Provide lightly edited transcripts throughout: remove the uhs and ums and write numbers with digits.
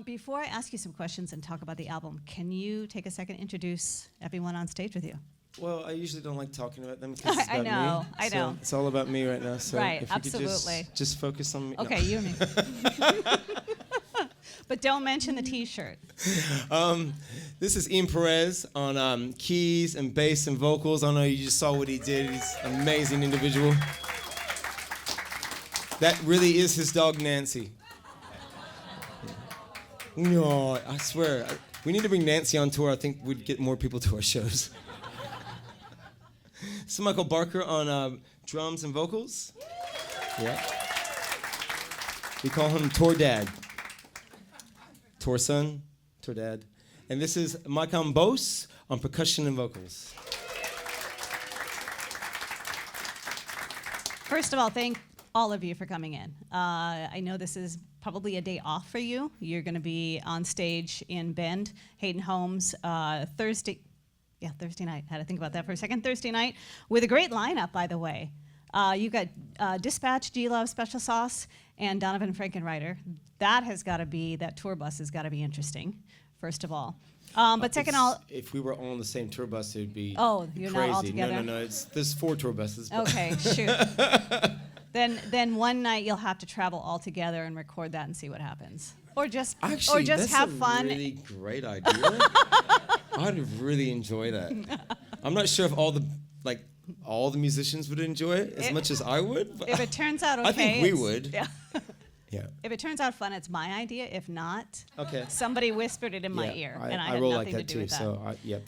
Before I ask you some questions and talk about the album, can you take a second to introduce everyone on stage with you? Well, I usually don't like talking about them because it's about me. I know. So it's all about me right now. So right, if you absolutely. could just focus on me. Okay, No. you and me. But don't mention the T-shirt. This is Ian Perez on keys and bass and vocals. I know you just saw what he did. He's an amazing individual. That really is his dog, Nancy. No, I swear. We need to bring Nancy on tour. I think we'd get more people to our shows. This is Michael Barker on drums and vocals. Yeah. We call him Tour Dad. Tour Son, Tour Dad. And this is Mike Ambos on percussion and vocals. First of all, thank all of you for coming in. I know this is probably a day off for you. You're going to be on stage in Bend, Hayden Homes, Thursday night. Had to think about that for a second. Thursday night with a great lineup, by the way. You've got Dispatch, G-Love, Special Sauce, and Donovan Frankenreiter. That tour bus has got to be interesting, first of all. But second, if we were all on the same tour bus, it would be you're crazy. not all together? No. There's 4 tour buses. Okay, shoot. Then one night you'll have to travel all together and record that and see what happens. Or just have fun. That's a really great idea. I'd really enjoy that. I'm not sure if all the musicians would enjoy it as much as I would. But if it turns out okay, I think we would. Yeah. Yeah. If it turns out fun, it's my idea. If not, okay. Somebody whispered it in my ear, and I had roll nothing like that to do with that. So yep.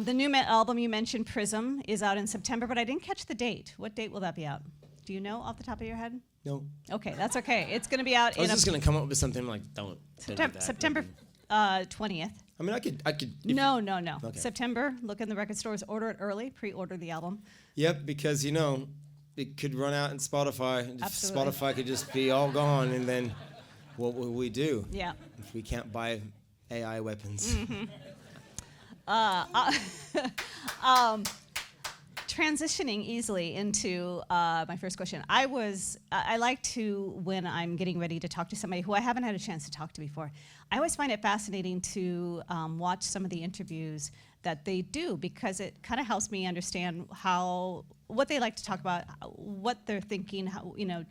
The new album you mentioned, Prism, is out in September, but I didn't catch the date. What date will that be out? Do you know off the top of your head? No. Okay, that's okay. It's going to be out I was just going to come up with something like, don't do that. September 20th. I mean, I could. No. Okay. September, look in the record stores, order it early, pre-order the album. Yep, because, it could run out in Spotify. Absolutely. Spotify could just be all gone, and then what will we do? Yeah. If we can't buy AI weapons. Mm-hmm. Transitioning easily into my first question. I like to, when I'm getting ready to talk to somebody who I haven't had a chance to talk to before, I always find it fascinating to watch some of the interviews that they do, because it kind of helps me understand what they like to talk about, what they're thinking,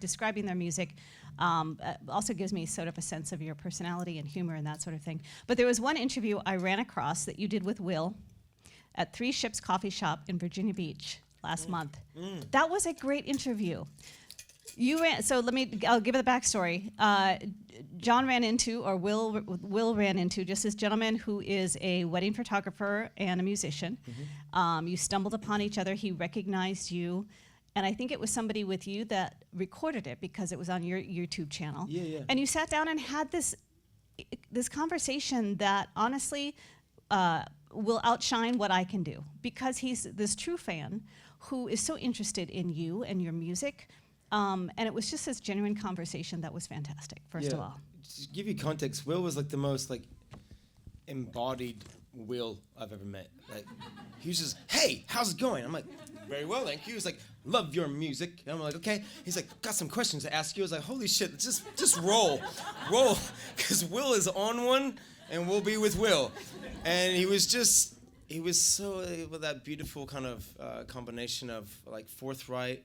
describing their music. Also gives me sort of a sense of your personality and humor and that sort of thing. But there was one interview I ran across that you did with Will at 3 Ships Coffee Shop in Virginia Beach last month. That was a great interview. I'll give it the backstory. Will ran into just this gentleman who is a wedding photographer and a musician. Mm-hmm. You stumbled upon each other. He recognized you. And I think it was somebody with you that recorded it because it was on your YouTube channel. Yeah. And you sat down and had this conversation that honestly will outshine what I can do, because he's this true fan who is so interested in you and your music. And it was just this genuine conversation that was fantastic, first of all. To give you context, Will was like the most embodied Will I've ever met. He was just, hey, how's it going? I'm like, very well, thank you. He was like, love your music. And I'm like, okay. He's like, got some questions to ask you. I was like, holy shit, just roll. Because Will is on one, and we'll be with Will. And he was so, with that beautiful kind of combination of forthright,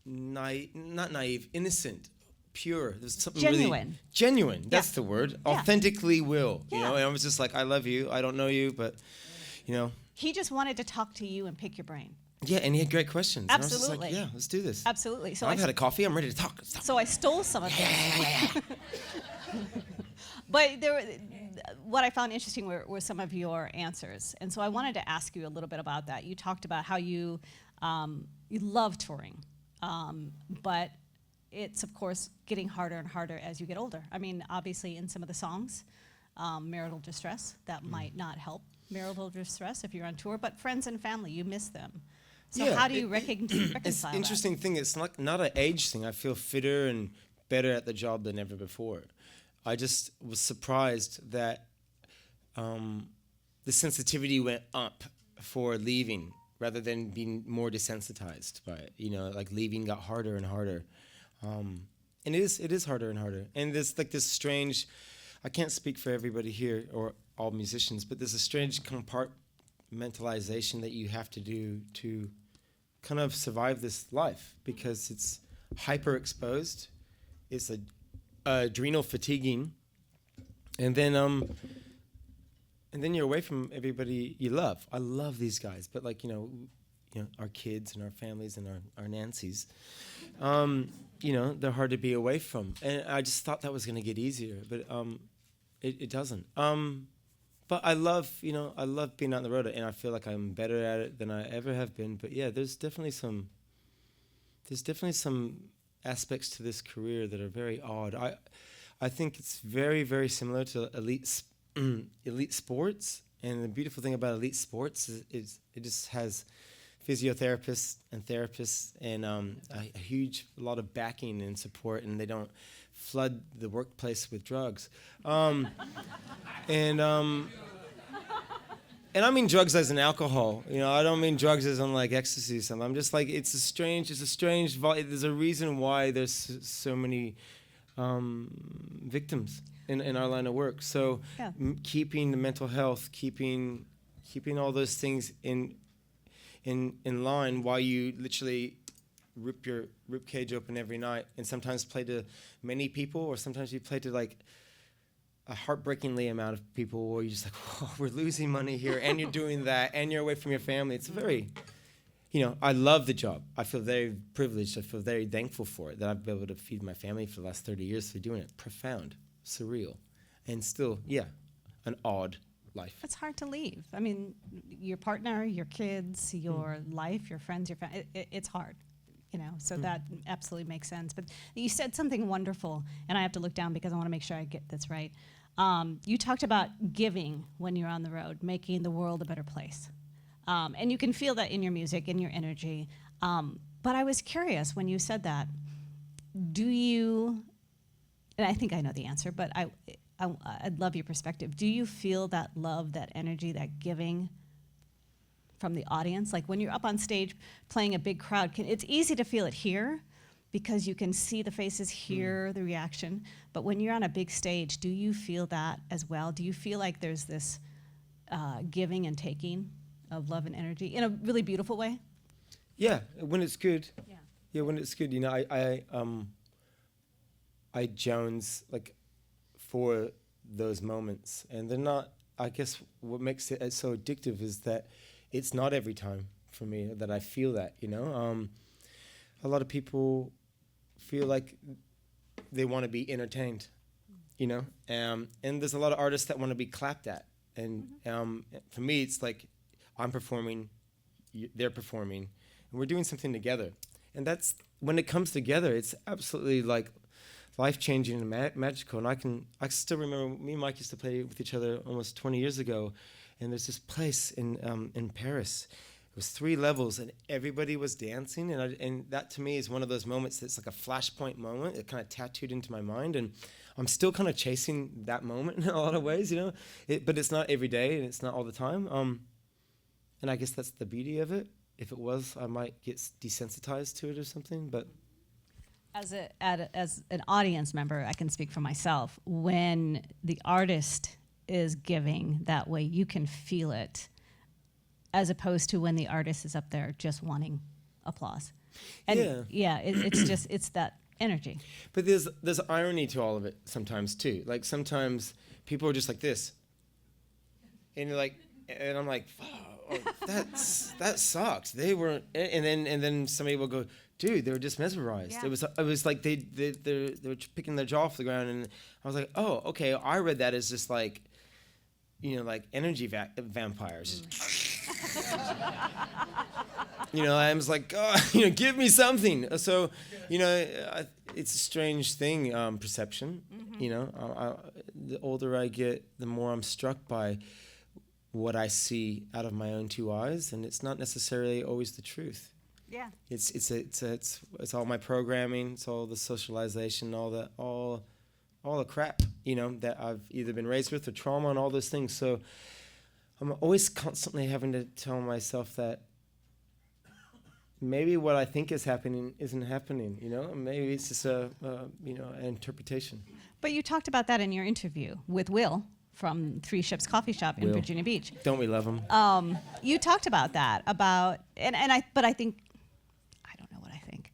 not naive, innocent, pure. There's something genuine. Really genuine. That's the word. Yeah. Authentically Will. Yeah. And I was just like, I love you. I don't know you, but He just wanted to talk to you and pick your brain. Yeah, and he had great questions. Absolutely. And I was just like, yeah, let's do this. Absolutely. So I've had a coffee. I'm ready to talk. So I stole some of them. Yeah. But what I found interesting were some of your answers. And so I wanted to ask you a little bit about that. You talked about how you love touring, but it's, of course, getting harder and harder as you get older. I mean, obviously, in some of the songs, marital distress, that might not help marital distress if you're on tour, but friends and family, you miss them. So how do you reconcile It's an interesting thing. It's not an age thing. I feel fitter and better at the job than ever before. I just was surprised that the sensitivity went up for leaving rather than being more desensitized by it. Leaving got harder and harder. And it is harder and harder. And there's this strange, I can't speak for everybody here or all musicians, but there's a strange compartmentalization that you have to do to kind of survive this life, because it's hyper exposed, it's adrenal fatiguing, and then you're away from everybody you love. I love these guys, but like, our kids and our families and our Nancys, they're hard to be away from. And I just thought that was going to get easier, but it doesn't. But I love being on the road, and I feel like I'm better at it than I ever have been. But yeah, there's definitely some aspects to this career that are very odd. I think it's very, very similar to elite sports. And the beautiful thing about elite sports is it just has physiotherapists and therapists and a lot of backing and support, and they don't flood the workplace with drugs. And I mean drugs as in alcohol. I don't mean drugs as in like ecstasy or something. I'm just like, there's a reason why there's so many victims in our line of work. So Yeah. Keeping the mental health, keeping all those things in line while you literally rip your rib cage open every night, and sometimes play to many people, or sometimes you play to like a heartbreakingly amount of people, where you're just like, whoa, we're losing money here, and you're doing that, and you're away from your family. It's very, I love the job. I feel very privileged. I feel very thankful for it, that I've been able to feed my family for the last 30 years through doing it. Profound, surreal, and still, an odd life. It's hard to leave. I mean, your partner, your kids, your life, your friends, your family, it's hard. So that absolutely makes sense. But you said something wonderful, and I have to look down because I want to make sure I get this right. You talked about giving when you're on the road, making the world a better place. And you can feel that in your music, in your energy. But I was curious when you said that, do you, and I think I know the answer, but I'd love your perspective. Do you feel that love, that energy, that giving from the audience? Like when you're up on stage playing a big crowd, it's easy to feel it here because you can see the faces, hear the reaction. But when you're on a big stage, do you feel that as well? Do you feel like there's this giving and taking of love and energy in a really beautiful way? Yeah, when it's good. Yeah. Yeah, when it's good. I Jones like for those moments, and they're not. I guess what makes it so addictive is that it's not every time for me that I feel that. A lot of people feel like they want to be entertained, and there's a lot of artists that want to be clapped at, and for me, it's like I'm performing, they're performing, and we're doing something together, and that's when it comes together, it's absolutely like life-changing and magical. And I still remember me and Mike used to play with each other almost 20 years ago, and there's this place in Paris. It was 3 levels, and everybody was dancing, and that to me is one of those moments that's like a flashpoint moment. It kind of tattooed into my mind, and I'm still kind of chasing that moment in a lot of ways, but it's not every day, and it's not all the time. And I guess that's the beauty of it. If it was, I might get desensitized to it or something, but. As an audience member, I can speak for myself. When the artist is giving that way, you can feel it, as opposed to when the artist is up there just wanting applause. And it's that energy. But there's irony to all of it sometimes too. Like sometimes people are just like this, and you're like, and I'm like, oh, that sucks. They weren't, and then somebody will go, dude, they were just mesmerized. Yeah. It was like they were picking their jaw off the ground, and I was like, oh, okay. I read that as just like, like energy vampires. I was like, oh, give me something. So, it's a strange thing, perception. The older I get, the more I'm struck by what I see out of my own 2 eyes, and it's not necessarily always the truth. Yeah. It's all my programming, it's all the socialization, all the crap, that I've either been raised with or trauma and all those things. So I'm always constantly having to tell myself that maybe what I think is happening isn't happening, you know? Maybe it's just you know, an interpretation. But you talked about that in your interview with Will from Three Ships Coffee Shop in Will. Virginia Beach. Don't we love him? You talked about that, but I think, I don't know what I think.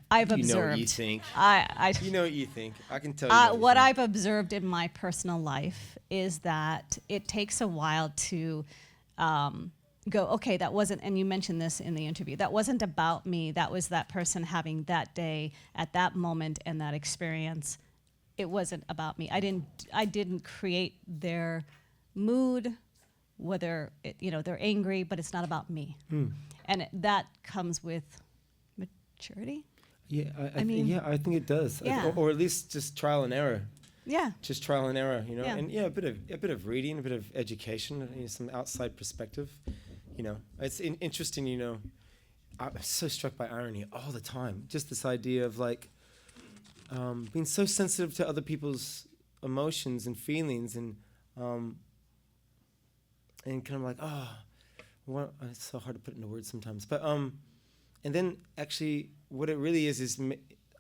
I've observed. You know what you think. You know what you think. I can tell you. What I've observed in my personal life is that it takes a while to go, okay, that wasn't, and you mentioned this in the interview, that wasn't about me. That was that person having that day at that moment and that experience. It wasn't about me. I didn't create their mood, whether they're angry, but it's not about me. And that comes with maturity. Yeah, I think it does. Yeah. Or at least just trial and error. Yeah. Just trial and error, you know. Yeah. And a bit of reading, a bit of education, some outside perspective. You know, it's interesting. You know, I'm so struck by irony all the time. Just this idea of like being so sensitive to other people's emotions and feelings, and kind of like, it's so hard to put into words sometimes. But and then actually, what it really is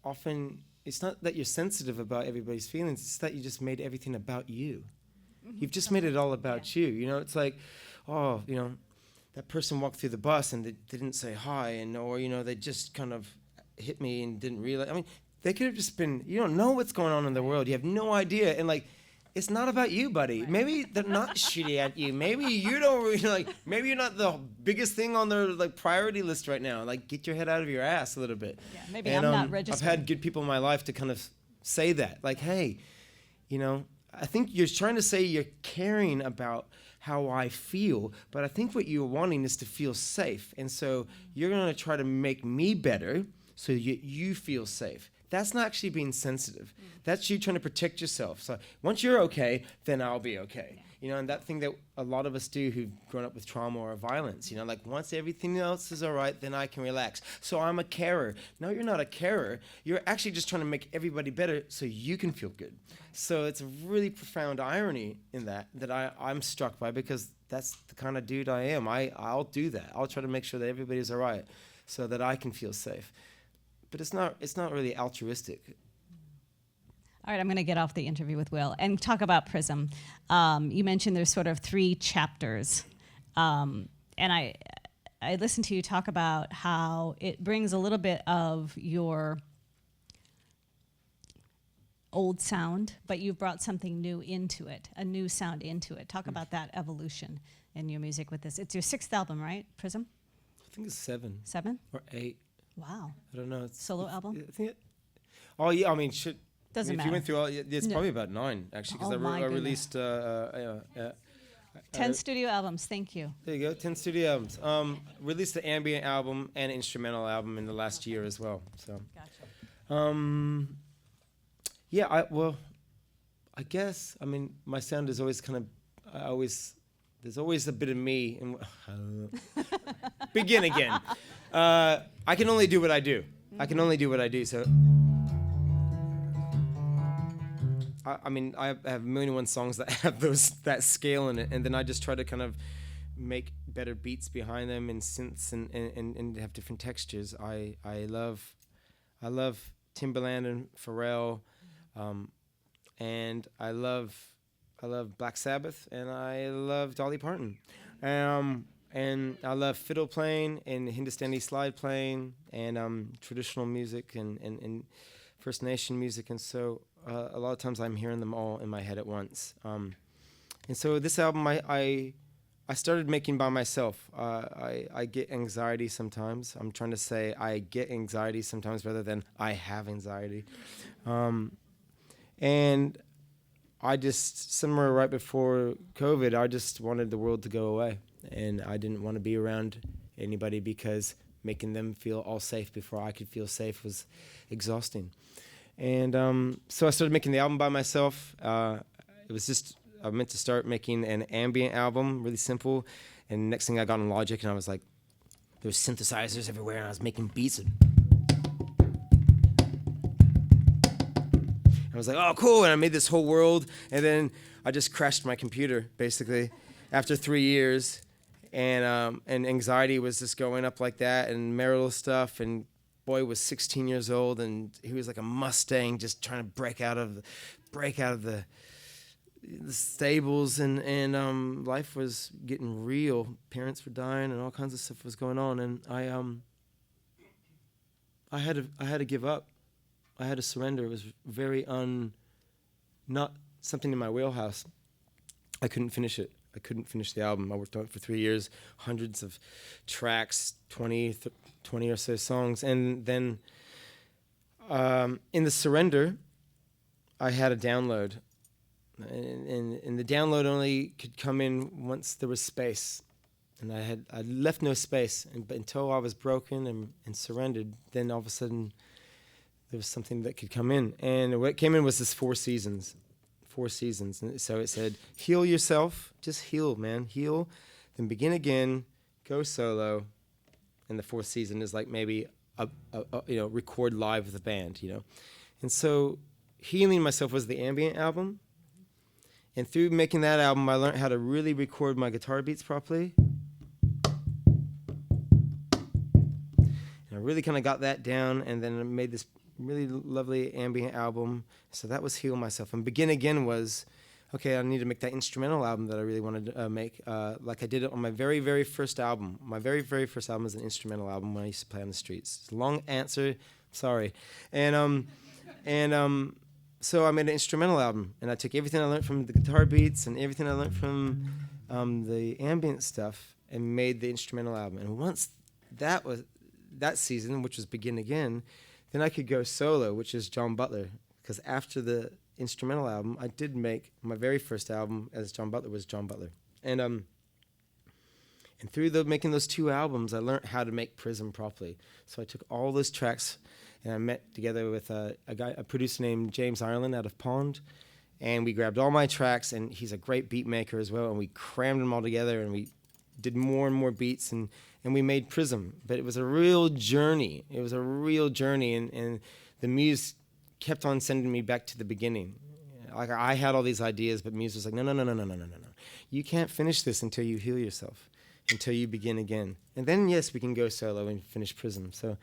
often it's not that you're sensitive about everybody's feelings. It's that you just made everything about you. Mm-hmm. You've just made it all about you. You know, it's like, that person walked through the bus and they didn't say hi, or they just kind of hit me and didn't realize. I mean, they could have just been. You don't know what's going on in the world. You have no idea, and like, it's not about you, buddy. Right. Maybe they're not shitty at you. Maybe you don't really Maybe you're not the biggest thing on their priority list right now. Like, get your head out of your ass a little bit. Yeah, maybe I'm not registered. I've had good people in my life to kind of say that, like, hey, I think you're trying to say you're caring about how I feel, but I think what you're wanting is to feel safe. And so you're going to try to make me better so you feel safe. That's not actually being sensitive. That's you trying to protect yourself. So once you're okay, then I'll be okay. And that thing that a lot of us do who've grown up with trauma or violence, like once everything else is all right, then I can relax. So I'm a carer. No, you're not a carer. You're actually just trying to make everybody better so you can feel good. So it's a really profound irony in that I'm struck by, because that's the kind of dude I am. I'll do that. I'll try to make sure that everybody's all right so that I can feel safe. But it's not really altruistic. All right, I'm going to get off the interview with Will and talk about Prism. You mentioned there's sort of 3 chapters, and I listened to you talk about how it brings a little bit of your old sound, but you've brought something new into it, a new sound into it. Talk about that evolution in your music with this. It's your 6th album, right, Prism? I think it's 7. 7? Or 8. Wow. I don't know. Solo album? I think oh, yeah, I mean, shit. Doesn't matter. If you went through all, it's probably about 9, actually, because I released 10 studio albums. Thank you. There you go, 10 studio albums. Released the ambient album and instrumental album in the last year as well. So, gotcha. Yeah, I guess, I mean, my sound is always kind of, there's always a bit of me. Begin again. I can only do what I do. So, I mean, I have 1,000,001 songs that have that scale in it, and then I just try to kind of make better beats behind them and synths and have different textures. I love Timbaland and Pharrell, and I love Black Sabbath, and I love Dolly Parton, and I love fiddle playing and Hindustani slide playing and traditional music and First Nation music, and so. A lot of times I'm hearing them all in my head at once. And so this album I started making by myself. I get anxiety sometimes. I'm trying to say I get anxiety sometimes rather than I have anxiety. And I just, somewhere right before COVID, I just wanted the world to go away. And I didn't want to be around anybody because making them feel all safe before I could feel safe was exhausting. And so I started making the album by myself. It was just, I meant to start making an ambient album, really simple. And next thing I got on Logic, and I was like, there was synthesizers everywhere, and I was making beats. I was like, oh, cool. And I made this whole world. And then I just crashed my computer, basically, after 3 years. and anxiety was just going up like that, and marital stuff, and boy was 16 years old, and he was like a Mustang just trying to break out of the stables, and life was getting real. Parents were dying, and all kinds of stuff was going on, and I had to give up. I had to surrender. It was very not something in my wheelhouse. I couldn't finish it. I couldn't finish the album. I worked on it for 3 years, hundreds of tracks, 20 or so songs, and then in the surrender, I had a download. And the download only could come in once there was space, and I left no space, but until I was broken and surrendered, then all of a sudden there was something that could come in, and what came in was this 4 seasons, and so it said, heal yourself, just heal, man, heal, then begin again, go solo, and the 4th season is like maybe a record live with a band, and so healing myself was the ambient album. And through making that album, I learned how to really record my guitar beats properly. And I really kind of got that down, and then I made this really lovely ambient album. So that was Heal Myself. And Begin Again was, okay, I need to make that instrumental album that I really wanted to make, like I did it on my very, very first album. My very, very first album was an instrumental album when I used to play on the streets. It's a long answer, sorry. So I made an instrumental album, and I took everything I learned from the guitar beats and everything I learned from the ambient stuff and made the instrumental album. And once that season, which was Begin Again, then I could go solo, which is John Butler. Because after the instrumental album, I did make my very first album as John Butler was John Butler. And through making those 2 albums, I learned how to make Prism properly. So I took all those tracks, and I met together with a producer named James Ireland out of Pond, and we grabbed all my tracks, and he's a great beat maker as well, and we crammed them all together, and we did more and more beats, and we made Prism. But it was a real journey. And the muse kept on sending me back to the beginning. Like, I had all these ideas, but muse was like, no. You can't finish this until you heal yourself, until you begin again. And then, yes, we can go solo and finish Prism. So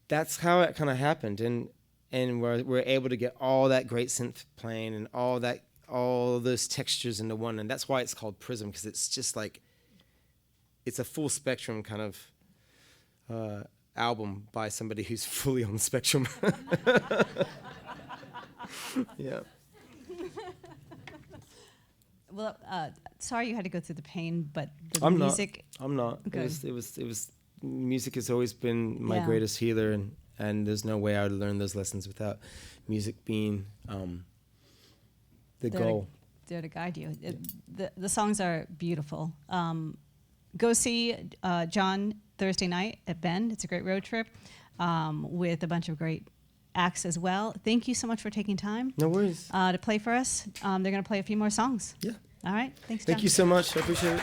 that's how it kind of happened, and we're able to get all that great synth playing and all those textures into one, and that's why it's called Prism, because it's just like it's a full spectrum kind of album by somebody who's fully on the spectrum. Yeah. Well, sorry you had to go through the pain, but I'm music. I'm not. Good. It was. Music has always been my greatest healer, and there's no way I would learn those lessons without music being the goal. There to guide you. The songs are beautiful. Go see John Thursday night at Bend. It's a great road trip with a bunch of great acts as well. Thank you so much for taking time. No worries. To play for us. They're going to play a few more songs. Yeah. All right. Thanks, John. Thank you so much. I appreciate it.